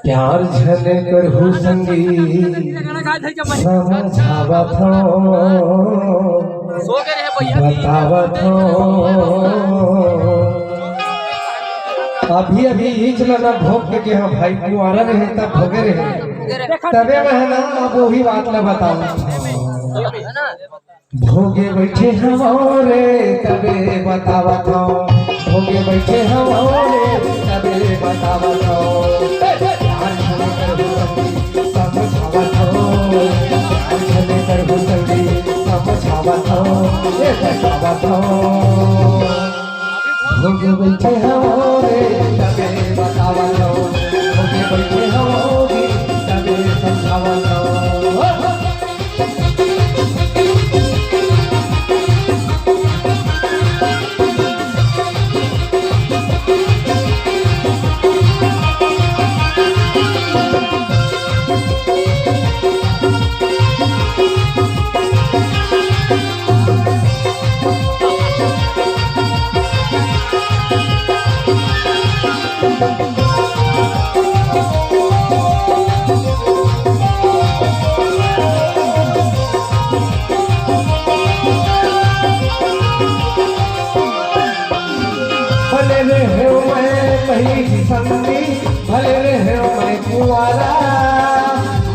प्यार झले कर हुसंगी समझावत हो बतावत हो। अभी अभी ही चला ना भोग के हाँ भाई कुआरा रहे तब भोगे रहे तबे वह ना अब वही बात ला बताओ। भोगे बैठे हमारे तबे बतावत हो भोगे बैठे हमारे तबे बतावत हो। समझावत हो कर हुसंगी समझावत हो बतावत हो। भोगे बैठे हमारे तबे बतावत हो भोगे बैठे हमारे तबे समझावत हो। भले रहे मैं कहीं संगी भले रहे मैं कुआरा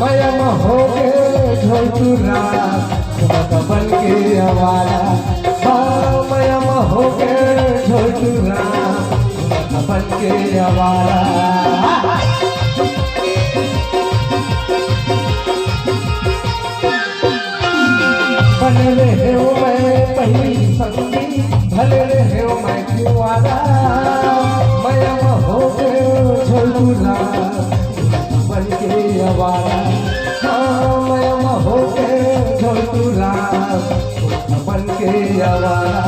मयम हो गए झोटूरा बन के आवारा। हाँ मयम हो गए झोटूरा बन के आवारा। भले रहे मैं कहीं संगी भले रहे मैं कुआरा मयम हो गए झोटूरा बन के आवारा। हाँ मयम हो गए झोटूरा बन के आवारा।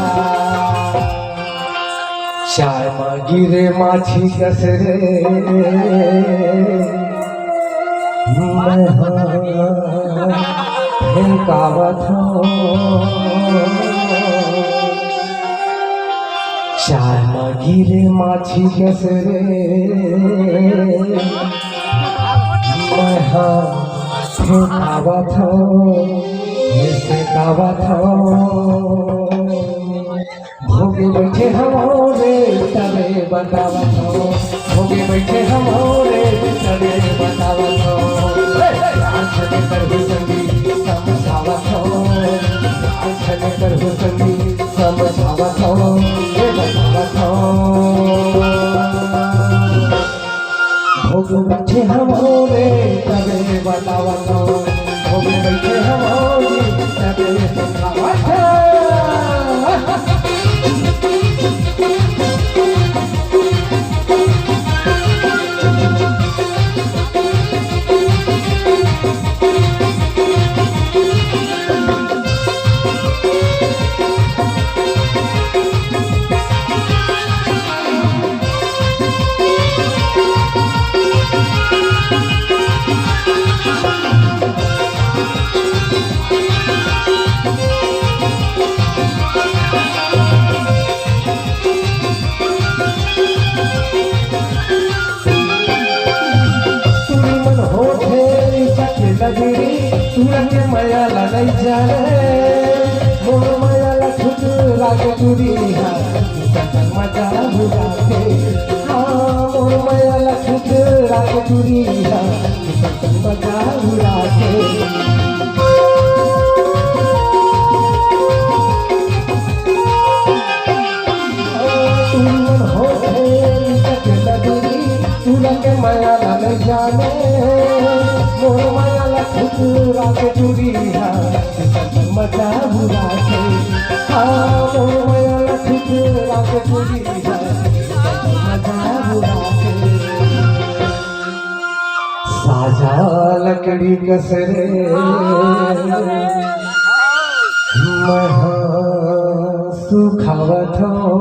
श्यामा गिरे माछी कसरे फेंकावत हो। श्यामा गिरे माछी कसरे फेंकावत हो फेंकावत हो। भोगे बैठे हमारे तबे बतावत हो भोगे बैठे हमारे तबे बतावत हो। कर हुसंगी समझावत हो कर हुसंगी समझावत हो बतावत हो। भोगे बैठे हमारे तबे बतावत हो भोगे बैठे हमारे तबे समझावत हो। तुरंत मयाला नहीं जाने मोर मयाला छुट लागे चुरी मजा बुलाते। हाँ मोर मयाला छुट लागे चुरी मजा बुलाते। तुम हो तुरंत मयाला नहीं जाने मोर मयाला छुटूरा के चूड़िया मजा बुलाते। हाँ मोर मयाला छुटूरा के चूड़िया मजा बुलाते। साजा लकड़ी कसरे सुखावत हो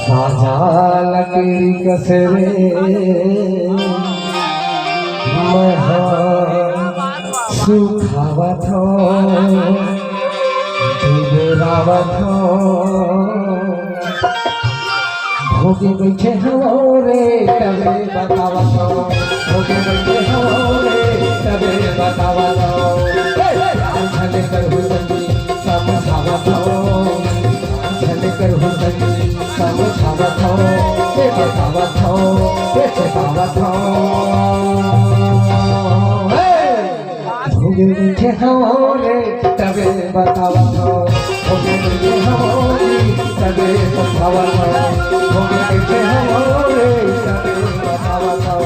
साजा लकड़ी कसरे सुखावत हो डुबरावत हो भोगे बैठे हमारे तबे बतावत हो भोगे बैठे हमारे तबे बतावत हो झले कर हुसनी समझावत हो झले कर हुसनी समझावत हो बतावत हो चेतावत हो भोगे बैठे हमारे तबे बतावत हो भोगे बैठे हमारे तबे बतावत हो भोगे बैठे हमारे तबे बतावत हो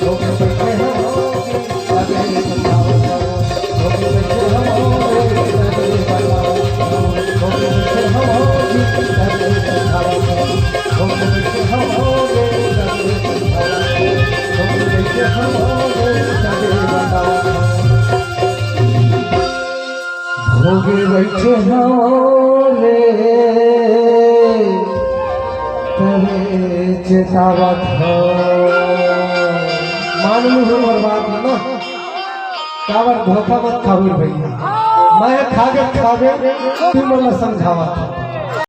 भोगे बैठे हमारे तबे बतावत हो भोगे बैठे हमारे तबे बतावत हो भोगे बैठे हमारे तबे बतावत हो भोगे बैठे हमारे तबे बतावत हो भोगे बैठे हमारे तबे बतावत हो भोगे बैठे हमारे तबे चेतावत हो मान लो हमर बात ना कावर धोखा मत खाओ भैया मैं खागे तू मला समझावत